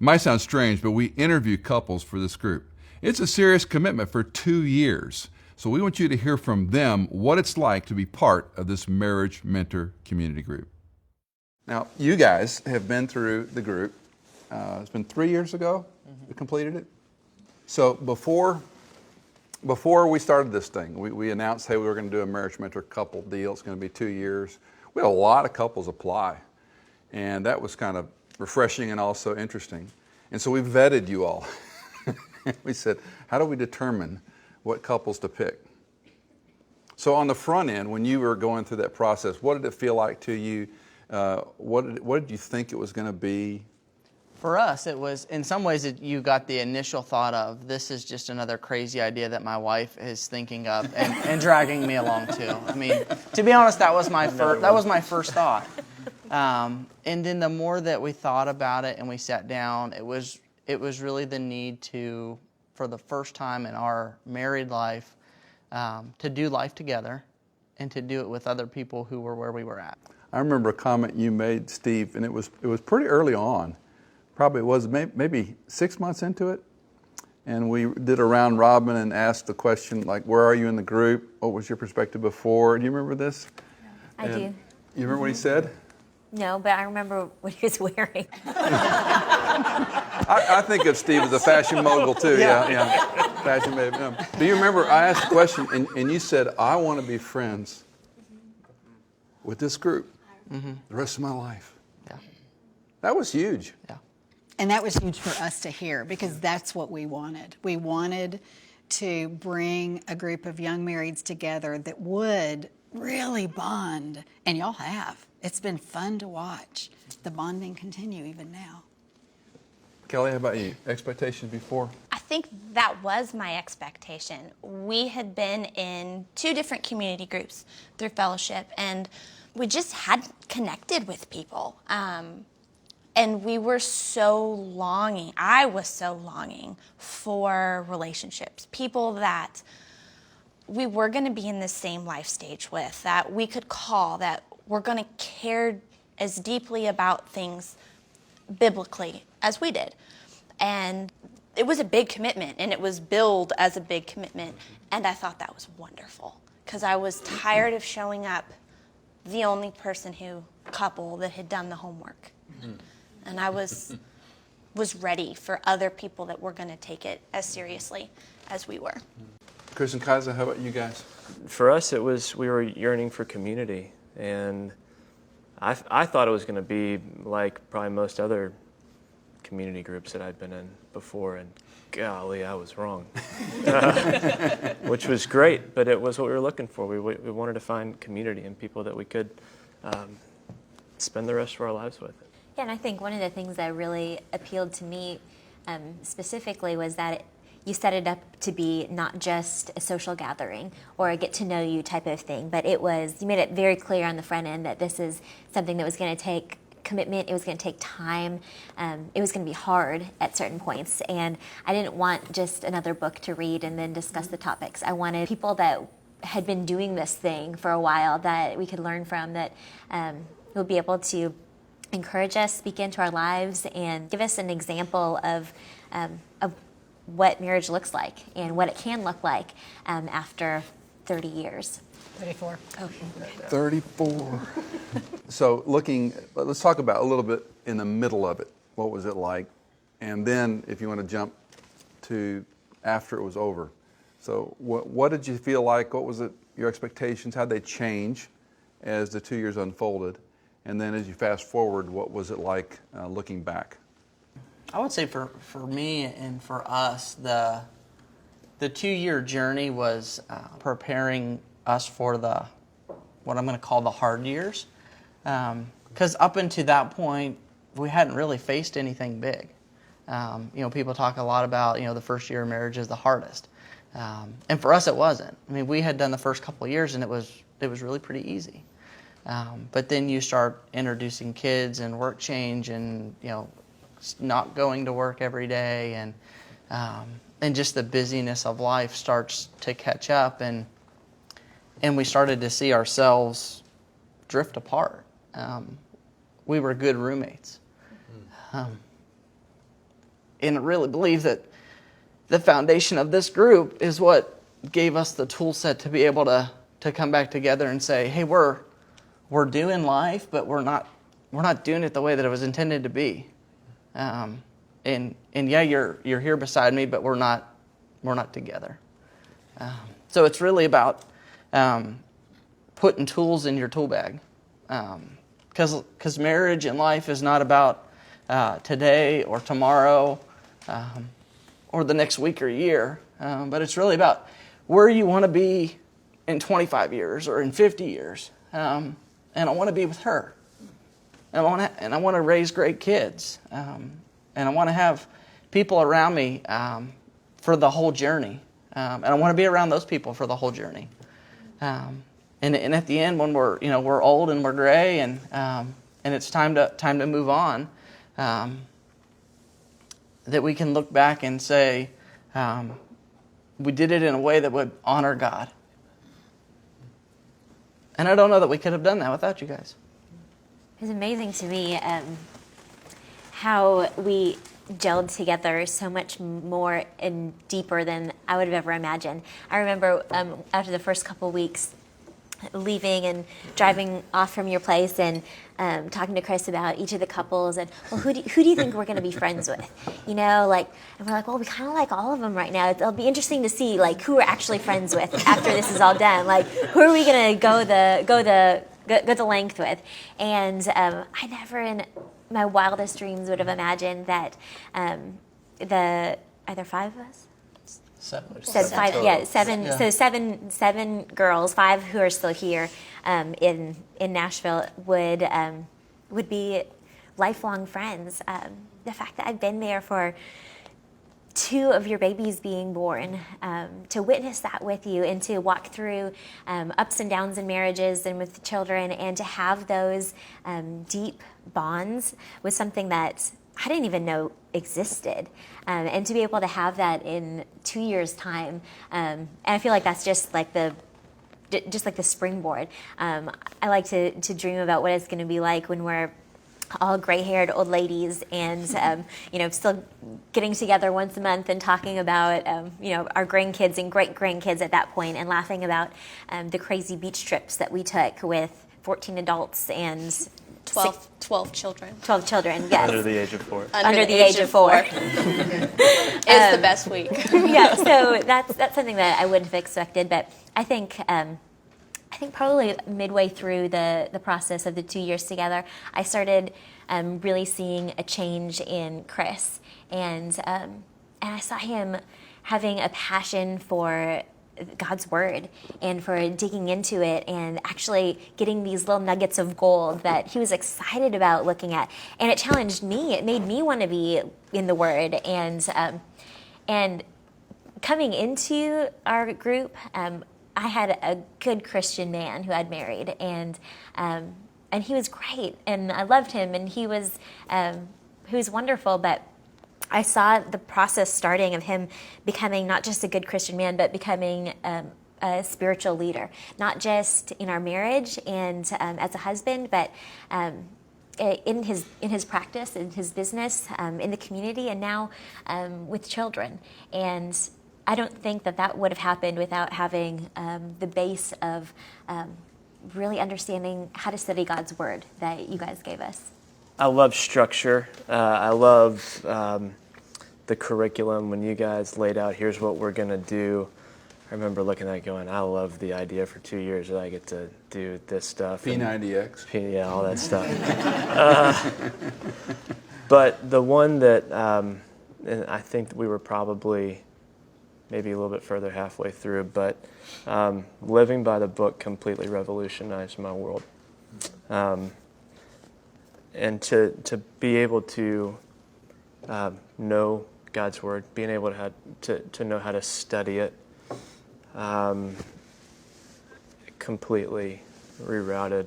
might sound strange, but we interview couples for this group. It's a serious commitment for 2 years. So we want you to hear from them what it's like to be part of this Marriage Mentor community group. Now, you guys have been through the group. It's been 3 years ago we completed it. So before we started this thing, we announced, hey, we were going to do a Marriage Mentor couple deal. It's going to be 2 years. We had a lot of couples apply, and that was kind of refreshing and also interesting. And so we vetted you all. We said, how do we determine what couples to pick? So on the front end, when you were going through that process, what did it feel like to you? What did you think it was going to be? For us, it was, in some ways, you got the initial thought of, this is just another crazy idea that my wife is thinking of and dragging me along to. I mean, to be honest, that was my first thought. And then the more that we thought about it and we sat down, it was really the need to, for the first time in our married life, to do life together and to do it with other people who were where we were at. I remember a comment you made, Steve, and it was pretty early on. Probably was maybe 6 months into it. And we did a round robin and asked the question, like, where are you in the group? What was your perspective before? Do you remember this? I do. You remember what he said? No, but I remember what he was wearing. I think of Steve as a fashion mogul too. Yeah. Fashion baby. Do you remember I asked the question and you said, I want to be friends with this group the rest of my life. Yeah. That was huge. Yeah. And that was huge for us to hear because that's what we wanted. We wanted to bring a group of young marrieds together that would really bond. And y'all have. It's been fun to watch the bonding continue even now. Kelly, how about you? Expectations before? I think that was my expectation. We had been in 2 different community groups through fellowship, and we just hadn't connected with people. And we were I was so longing for relationships, people that we were going to be in the same life stage with, that we could call, that we're going to care as deeply about things biblically as we did. And it was a big commitment, and it was billed as a big commitment. And I thought that was wonderful because I was tired of showing up the only couple that had done the homework. And I was ready for other people that were going to take it as seriously as we were. Chris and Kaza, how about you guys? For us, we were yearning for community, and I thought it was going to be like probably most other community groups that I'd been in before, and golly, I was wrong. Which was great, but it was what we were looking for. We wanted to find community and people that we could spend the rest of our lives with. Yeah, and I think one of the things that really appealed to me specifically was that you set it up to be not just a social gathering or a get-to-know-you type of thing, but you made it very clear on the front end that this is something that was going to take commitment, it was going to take time, it was going to be hard at certain points, and I didn't want just another book to read and then discuss the topics. I wanted people that had been doing this thing for a while that we could learn from, that would be able to encourage us, speak into our lives, and give us an example of what marriage looks like and what it can look like after 30 years. 34. Oh. 34. So let's talk about a little bit in the middle of it. What was it like? And then if you want to jump to after it was over. So what did you feel like? What was your expectations? How did they change as the 2 years unfolded? And then as you fast forward, what was it like looking back? I would say for me and for us, the 2-year journey was preparing us for what I'm going to call the hard years. Because up until that point, we hadn't really faced anything big. People talk a lot about, the first year of marriage is the hardest. And for us, it wasn't. I mean, we had done the first couple of years, and it was really pretty easy. But then you start introducing kids and work change and, not going to work every day and just the busyness of life starts to catch up and we started to see ourselves drift apart. We were good roommates. and really believe that the foundation of this group is what gave us the tool set to be able to come back together and say, hey, we're doing life, but we're not doing it the way that it was intended to be. And yeah, you're here beside me, but we're not together. So it's really about putting tools in your tool bag, because marriage and life is not about today or tomorrow or the next week or year, but it's really about where you want to be in 25 years or in 50 years. And I want to be with her. And I want to raise great kids. And I want to have people around me for the whole journey. And I want to be around those people for the whole journey. And at the end, when we're old and we're gray and it's time to move on, that we can look back and say, we did it in a way that would honor God. And I don't know that we could have done that without you guys. It's amazing to me how we gelled together so much more and deeper than I would have ever imagined. I remember after the first couple weeks, leaving and driving off from your place and talking to Chris about each of the couples and, well, who do you think we're going to be friends with? And we're like, well, we kind of like all of them right now. It'll be interesting to see like who we're actually friends with after this is all done. Like, who are we going to go the length with? And I never in my wildest dreams would have imagined that are there 5 of us? Seven. Said 5, yeah, 7. Yeah. So seven girls, 5 who are still here in Nashville would be lifelong friends. The fact that I've been there for 2 of your babies being born, to witness that with you and to walk through ups and downs in marriages and with children, and to have those deep bonds was something that I didn't even know existed. And to be able to have that in 2 years' time, and I feel like that's just like the springboard. I like to dream about what it's going to be like when we're all gray-haired old ladies and still getting together once a month and talking about our grandkids and great-grandkids at that point, and laughing about the crazy beach trips that we took with 14 adults and 12 children. 12 children, yes. Under the age of 4. Under the age of 4. It was the best week. Yeah, so that's something that I wouldn't have expected, but I think probably midway through the process of the 2 years together, I started really seeing a change in Chris, and I saw him having a passion for God's word and for digging into it and actually getting these little nuggets of gold that he was excited about looking at. And it challenged me. It made me want to be in the word. And coming into our group, I had a good Christian man who I'd married, and he was great, and I loved him, and he was wonderful, but I saw the process starting of him becoming not just a good Christian man, but becoming a spiritual leader, not just in our marriage and as a husband, but in his practice, in his business, in the community, and now with children. And I don't think that would have happened without having the base of really understanding how to study God's word that you guys gave us. I love structure. I love the curriculum. When you guys laid out, here's what we're going to do, I remember looking at it going, I love the idea for 2 years that I get to do this stuff. P90X. Yeah, all that stuff. But the one that, and I think we were probably maybe a little bit further halfway through, but living by the book completely revolutionized my world. And to be able to know God's word, being able to know how to study it, completely rerouted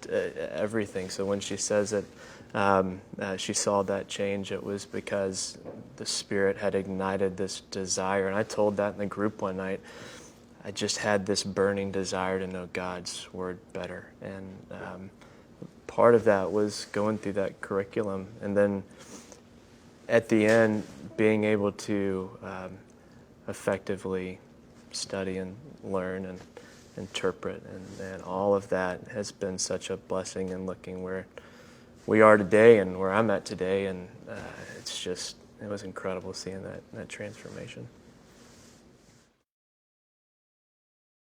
everything. So when she says it, she saw that change, it was because the Spirit had ignited this desire. And I told that in the group one night. I just had this burning desire to know God's word better. And part of that was going through that curriculum. And then at the end, being able to effectively study and learn and interpret, and all of that has been such a blessing in looking where we are today and where I'm at today, and it was incredible seeing that transformation.